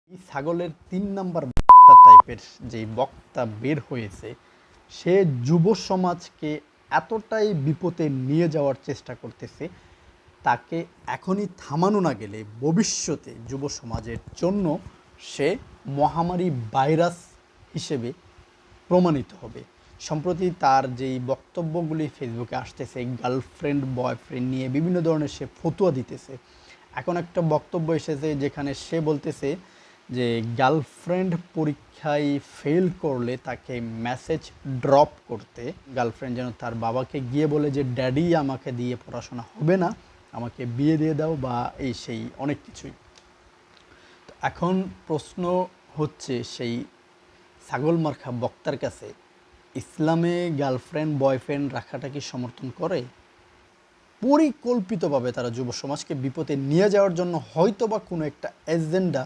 এই ছাগলের ৩ নাম্বার টাইপের যেই বক্তা বের হয়েছে, সে যুব সমাজকে এতটাই বিপদে নিয়ে যাওয়ার চেষ্টা করতেছে, তাকে এখনই থামানো না গেলে ভবিষ্যতে যুব সমাজের জন্য সে মহামারী ভাইরাস হিসেবে প্রমাণিত হবে। সম্প্রতি তার যেই বক্তব্যগুলি ফেসবুকে আসতেছে, গার্লফ্রেন্ড বয়ফ্রেন্ড নিয়ে বিভিন্ন ধরনের সে ফতুয়া দিতেছে। এখন একটা বক্তব্য এসেছে যেখানে সে বলতেছে যে গার্লফ্রেন্ড পরীক্ষায় ফেল করলে তাকে মেসেজ ড্রপ করতে, গার্লফ্রেন্ড যেন তার বাবাকে গিয়ে বলে যে ড্যাডি আমাকে দিয়ে পড়াশোনা হবে না, আমাকে বিয়ে দিয়ে দাও, বা এই সেই অনেক কিছুই। তো এখন প্রশ্ন হচ্ছে সেই ছাগল মার্কা বক্তার কাছে, ইসলামে গার্লফ্রেন্ড বয়ফ্রেন্ড রাখাটা কি সমর্থন করে? পরিকল্পিতভাবে তারা যুব সমাজকে বিপদে নিয়ে যাওয়ার জন্য হয়তো বা কোনো একটা এজেন্ডা